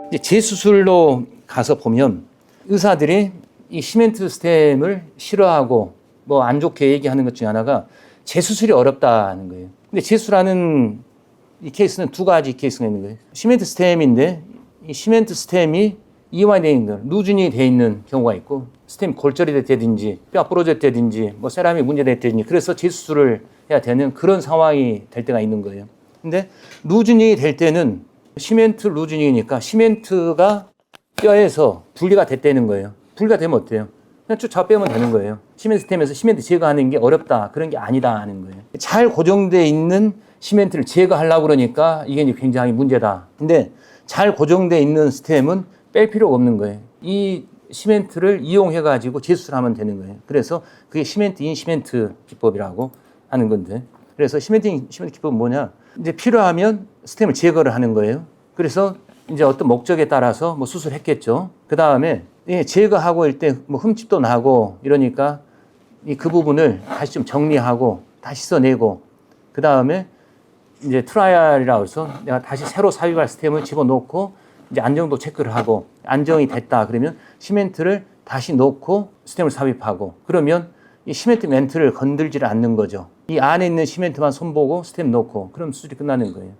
이제 재수술로 가서 보면 의사들이 이 시멘트 스템을 싫어하고 뭐 안 좋게 얘기하는 것 중에 하나가 재수술이 어렵다는 거예요. 근데 재수술하는 이 케이스는 두 가지 케이스가 있는 거예요. 시멘트 스템인데 이 시멘트 스템이 이완되어 있는, 루즈니 되어 있는 경우가 있고, 스템이 골절이 됐다든지 뼈가 부러졌다든지 뭐 세라믹이 문제됐다든지 그래서 재수술을 해야 되는 그런 상황이 될 때가 있는 거예요. 근데 루즈닝이 될 때는 시멘트 루즈닝이니까 시멘트가 뼈에서 분리가 됐다는 거예요. 분리가 되면 어때요? 그냥 쭉 잡아 빼면 되는 거예요. 시멘트 스템에서 시멘트 제거하는 게 어렵다, 그런 게 아니다 하는 거예요. 잘 고정되어 있는 시멘트를 제거하려고 그러니까 이게 이제 굉장히 문제다. 근데 잘 고정되어 있는 스템은 뺄 필요가 없는 거예요. 이 시멘트를 이용해가지고 재수술하면 되는 거예요. 그래서 그게 시멘트 인 시멘트 기법이라고 하는 건데, 그래서 시멘트 인 시멘트 기법은 뭐냐? 이제 필요하면 스템을 제거를 하는 거예요. 그래서 이제 어떤 목적에 따라서 뭐 수술했겠죠. 그 다음에 제거하고 일 때 뭐 흠집도 나고 이러니까 그 부분을 다시 좀 정리하고 다시 써내고, 그 다음에 이제 트라이얼이라고 해서 내가 다시 새로 삽입할 스템을 집어넣고 이제 안정도 체크를 하고 안정이 됐다 그러면 시멘트를 다시 넣고 스템을 삽입하고, 그러면 이 시멘트 멘트를 건들지를 않는 거죠. 이 안에 있는 시멘트만 손보고 스템 넣고 그럼 수술이 끝나는 거예요.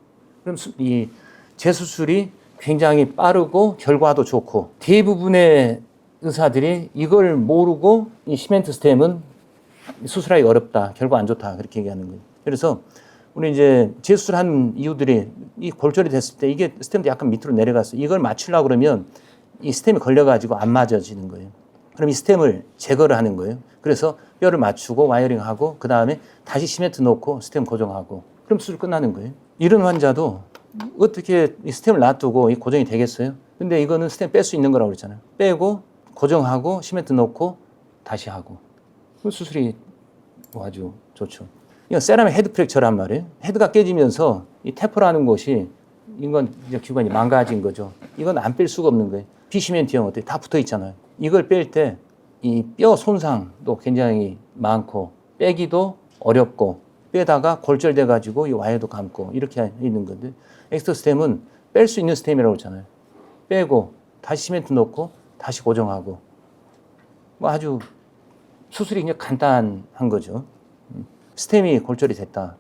그럼 이 재수술이 굉장히 빠르고 결과도 좋고, 대부분의 의사들이 이걸 모르고 이 시멘트 스템은 수술하기 어렵다, 결과 안 좋다 그렇게 얘기하는 거예요. 그래서 우리 이제 재수술한 이유들이 이 골절이 됐을 때 이게 스템도 약간 밑으로 내려갔어요. 이걸 맞추려고 그러면 이 스템이 걸려가지고 안 맞아지는 거예요. 그럼 이 스템을 제거를 하는 거예요. 그래서 뼈를 맞추고 와이어링하고 그 다음에 다시 시멘트 넣고 스템 고정하고 그럼 수술 끝나는 거예요. 이런 환자도 어떻게 이 스템을 놔두고 이 고정이 되겠어요? 근데 이거는 스템 뺄 수 있는 거라고 그랬잖아요. 빼고 고정하고 시멘트 넣고 다시 하고 수술이 아주 좋죠. 이건 세라믹 헤드 프랙처란 말이에요. 헤드가 깨지면서 이 테퍼라는 곳이 인간 기관이 망가진 거죠. 이건 안 뺄 수가 없는 거예요. 비시멘트형 어때? 다 붙어 있잖아요. 이걸 뺄 때 이 뼈 손상도 굉장히 많고 빼기도 어렵고 빼다가 골절돼 가지고 이 와이어도 감고 이렇게 있는 건데, 엑스터 스템은 뺄 수 있는 스템이라고 했잖아요. 빼고 다시 시멘트 넣고 다시 고정하고 뭐 아주 수술이 그냥 간단한 거죠. 스템이 골절이 됐다.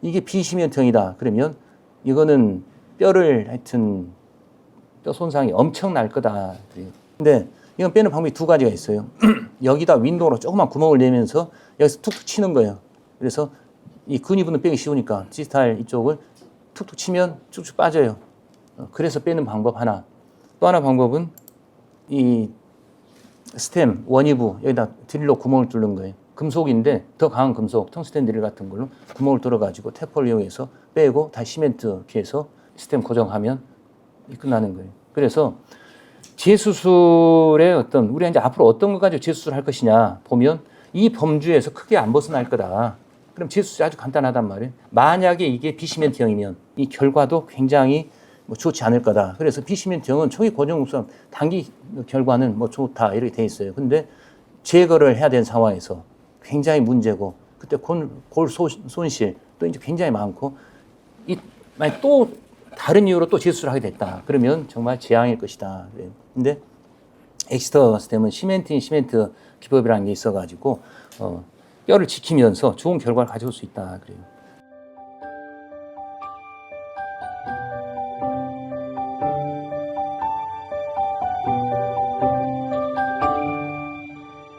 이게 비시멘트형이다. 그러면 이거는 뼈를 하여튼 뼈 손상이 엄청날 거다. 근데 이건 빼는 방법이 두 가지가 있어요. 여기다 윈도우로 조그만 구멍을 내면서 여기서 툭툭 치는 거예요. 그래서 이 근위부는 빼기 쉬우니까 디지털 이쪽을 툭툭 치면 쭉쭉 빠져요. 그래서 빼는 방법 하나. 또 하나 방법은 이 스템 원위부 여기다 드릴로 구멍을 뚫는 거예요. 금속인데 더 강한 금속, 텅스텐 드릴 같은 걸로 구멍을 뚫어가지고 테퍼를 이용해서 빼고 다시 시멘트 피해서 스템 고정하면 끝나는 거예요. 그래서 재수술의 어떤 우리가 이제 앞으로 어떤 것 가지고 재수술을 할 것이냐 보면 이 범주에서 크게 안 벗어날 거다. 그럼 재수술이 아주 간단하단 말이에요. 만약에 이게 비시멘트형이면 이 결과도 굉장히 좋지 않을 거다. 그래서 비시멘트형은 초기 고정 우선 단기 결과는 좋다 이렇게 돼 있어요. 근데 제거를 해야 되는 상황에서 굉장히 문제고, 그때 골 손실 또 이제 굉장히 많고, 만약 또 다른 이유로 또 재수술을 하게 됐다. 그러면 정말 재앙일 것이다. 그래요. 근데 엑스터 스템은 시멘트 기법이라는 게 있어가지고 뼈를 지키면서 좋은 결과를 가져올 수 있다. 그래요.